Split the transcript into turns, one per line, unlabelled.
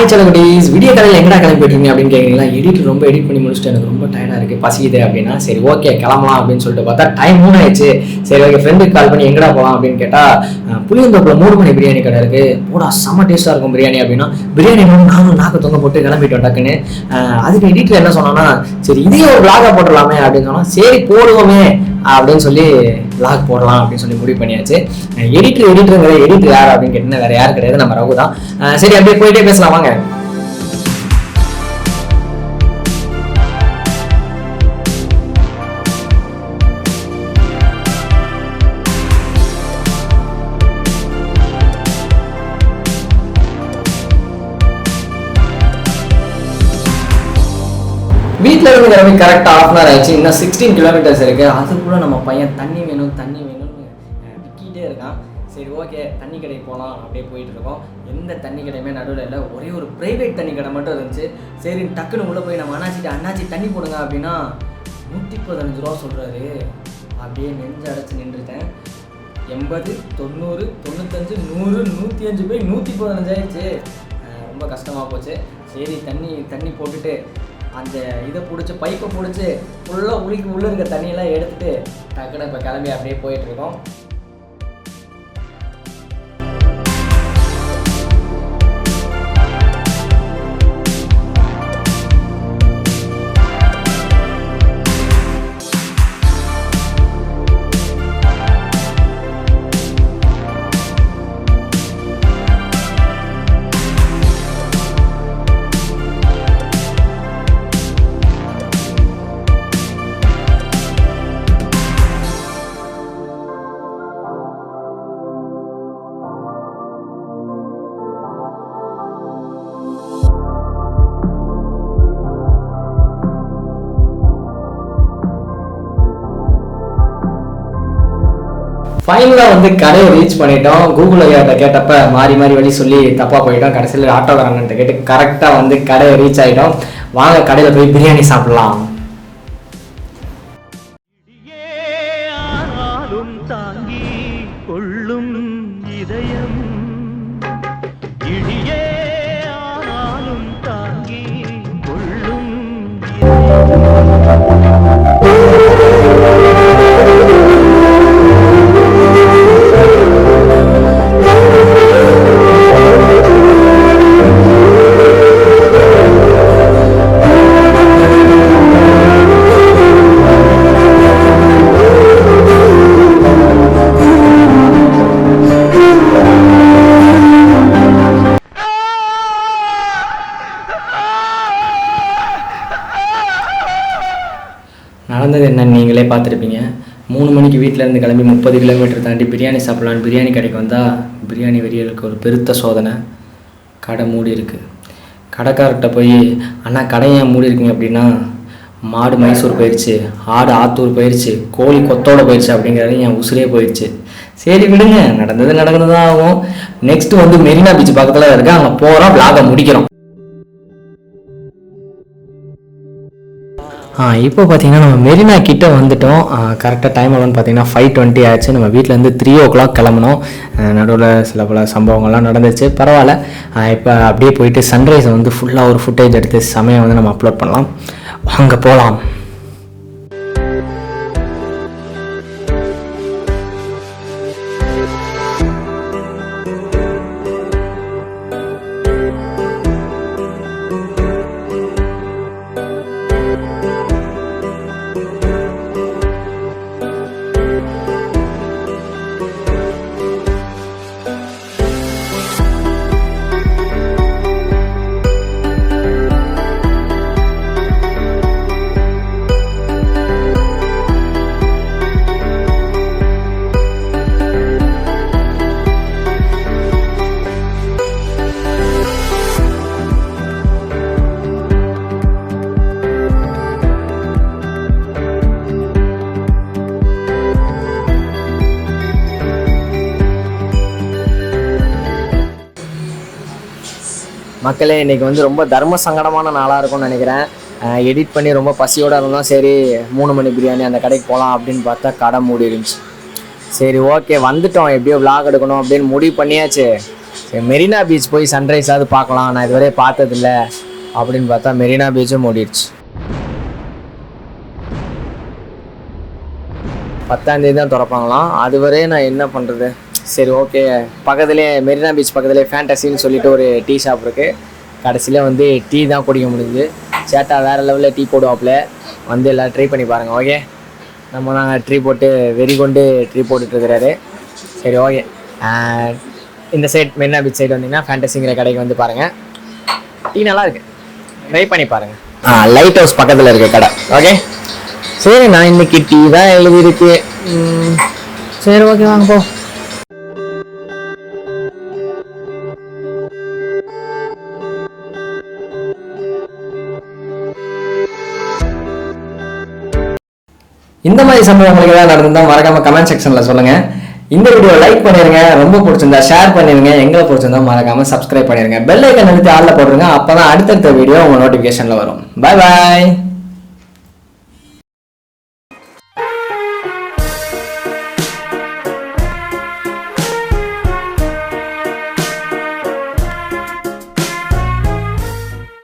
Hi செல்லகுட்டீஸ், video கடையில் எங்கடா கிளம்பி போயிட்டீங்க அப்படின்னு கேட்குறீங்களா? ரொம்ப எடிட் பண்ணி முடிச்சுட்டு எனக்கு ரொம்ப டயர்டாக இருக்குது, பசிக்குது அப்படின்னா சரி ஓகே கிளம்பலாம் அப்படின்னு சொல்லிட்டு பார்த்தா டைம் 3 ஆயிடுச்சு. சரி ஓகே, ஃப்ரெண்டுக்கு கால் பண்ணி எங்கடா போகலாம் அப்படின்னு கேட்டால் புளியந்தோப்பில் 3 மணி பிரியாணி கடை இருக்குது, போடா செம்ம டேஸ்ட்டாக இருக்கும் பிரியாணி அப்படின்னா பிரியாணி நானும் நாக்கு தொங்க போட்டு கிளம்பிட்டோம் டக்குன்னு. அதுக்கு எடிட்டில் என்ன சொன்னோன்னா சரி இதையே ஒரு விளாகாக போட்டுடலாமே அப்படின்னு சொன்னால் சரி போடுவோமே அப்படின்னு சொல்லி விளாக் போடலாம் அப்படின்னு சொல்லி முடிவு பண்ணியாச்சு. எடிட்டர் யார் அப்படின்னு கேட்டீங்கன்னா வேற யாரும் கிடையாது, நம்ம ரகு தான். சரி அப்படியே போயிட்டே பேசலாம் வாங்க. வீட்டில் இருந்து கிளம்பி கரெக்டாக ½ hour ஆயிடுச்சு. இன்னும் 16 கிலோமீட்டர்ஸ் இருக்குது. அதுக்குள்ளே நம்ம பையன் தண்ணி வேணும்னு விற்கிட்டே இருக்கான். சரி ஓகே தண்ணி கடைக்கு போகலாம் அப்படியே போயிட்டு இருக்கோம். எந்த தண்ணி கடையுமே நடுவில் இல்லை, ஒரே ஒரு ப்ரைவேட் தண்ணி கடை மட்டும் இருந்துச்சு. சரி டக்குன்னு உள்ளே போய் நம்ம அண்ணாச்சி தண்ணி போடுங்க அப்படின்னா 115 ரூபா சொல்கிறாரு. அப்படியே நெஞ்சு அடைச்சி நின்றுட்டேன். 80, 90, 95, 100, 105 போய் 115 ஆயிடுச்சு. ரொம்ப கஷ்டமாக போச்சு. சரி தண்ணி போட்டுட்டு அந்த இதை பிடிச்சி பைப்பை பிடிச்சி ஃபுல்லாக உள்ளே இருக்க தண்ணியெல்லாம் எடுத்துகிட்டு டக்குன்னு இப்போ கிளம்பி அப்படியே போயிட்டுருக்கோம். ஃபைனலாக வந்து கடையை ரீச் பண்ணிட்டோம். கூகுள் ஐயாட்ட கேட்டப்ப மாறி வழி சொல்லி தப்பாக போயிட்டோம். கடைசியில் ஆட்டோக்காரன்ட்ட கேட்டு கரெக்டாக வந்து கடையை ரீச் ஆகிட்டோம். வாங்க கடையில் போய் பிரியாணி சாப்பிடலாம். நடந்தது என்னன்னு நீங்களே பார்த்துருப்பீங்க. 3 மணிக்கு வீட்டிலேருந்து கிளம்பி 30 கிலோமீட்டர் தாண்டி பிரியாணி சாப்பிட்லான்னு பிரியாணி கடைக்கு வந்தால் பிரியாணி வெறியலுக்கு ஒரு பெருத்த சோதனை. கடை மூடி இருக்குது. கடைக்காரர்கிட்ட போய் அண்ணா கடை ஏன் மூடி இருக்குங்க அப்படின்னா மாடு மைசூர் போயிடுச்சு, ஆடு ஆத்தூர் போயிடுச்சு, கோழி கொத்தோட போயிடுச்சு அப்படிங்கிறது என் உசுரே போயிடுச்சு. சரி விடுங்க, நடந்தது தான் ஆகும். நெக்ஸ்ட்டு வந்து மெரினா பீச் பக்கத்தில் இருக்குது, அங்கே போகிறோம், விளாகை முடிக்கிறோம். இப்போ பார்த்தீங்கன்னா நம்ம மெரினா கிட்டே வந்துவிட்டோம். கரெக்டாக டைம் எவ்வளோன்னு பார்த்தீங்கன்னா 5:20 ஆச்சு. நம்ம வீட்டிலேருந்து 3 o'clock கிளம்பணும். நடுவில் சில பல சம்பவங்கள்லாம் நடந்துச்சு, பரவாயில்ல. இப்போ அப்படியே போயிட்டு சன்ரைஸை வந்து ஃபுல்லாக ஒரு ஃபுட்டேஜ் எடுத்து சமயம் வந்து நம்ம அப்லோட் பண்ணலாம். வாங்க போகலாம். மக்களே இன்றைக்கி வந்து ரொம்ப தர்ம சங்கடமான நாளாக இருக்கும்னு நினைக்கிறேன். எடிட் பண்ணி ரொம்ப பசியோடு இருந்தோம். சரி 3 மணி பிரியாணி அந்த கடைக்கு போகலாம் அப்படின்னு பார்த்தா கடை மூடி இருந்துச்சு. சரி ஓகே வந்துட்டோம், எப்படியோ விளாக் எடுக்கணும் அப்படின்னு முடிவு பண்ணியாச்சு. சரி மெரினா பீச் போய் சன்ரைஸாவது பார்க்கலாம், நான் இதுவரை பார்த்ததில்ல அப்படின்னு பார்த்தா மெரினா பீச்சும் மூடிடுச்சு. 10ஆம் தேதி தான் திறப்பாங்களாம். அதுவரை நான் என்ன பண்ணுறது? சரி ஓகே, பக்கத்துலேயே மெரினா பீச் பக்கத்துலேயே ஃபேண்டசின்னு சொல்லிட்டு ஒரு டீ ஷாப் இருக்குது. கடைசியில் வந்து டீ தான் குடிக்க முடியுது. சேட்டா வேறு லெவலில் டீ போடுவாப்பில், வந்து எல்லோரும் ட்ரை பண்ணி பாருங்கள். ஓகே, நாங்கள் ட்ரீ போட்டு வெறி கொண்டு ட்ரீ போட்டுட்ருக்கிறாரு. சரி ஓகே, இந்த சைட் மெரினா பீச் சைடு வந்தீங்கன்னா ஃபேண்டசிங்கிற கடைக்கு வந்து பாருங்கள், டீ நல்லா இருக்குது, ட்ரை பண்ணி பாருங்கள். லைட் ஹவுஸ் பக்கத்தில் இருக்க கடை. ஓகே சரி, நான் இன்னைக்கு டீ தான் எழுதியிருக்கு. சரி ஓகே வாங்க போ. இந்த மாதிரி சம்பவம் உங்களுக்கு ஏதாவது நடந்திருந்தா மறக்காம கமெண்ட் செக்ஷன்ல சொல்லுங்க. இந்த வீடியோ லைக் பண்ணிருங்க, ரொம்ப பிடிச்சிருந்தா ஷேர் பண்ணிருங்க, எங்களை பிடிச்சிருந்தா மறக்காம சப்ஸ்கிரைப் பண்ணிருங்க, பெல் ஐக்கன் அழுத்தி ஆல்ல போடுங்க. அப்பதான் அடுத்தடுத்த வீடியோ உங்க நோட்டிபிகேஷன்ல வரும். Bye bye.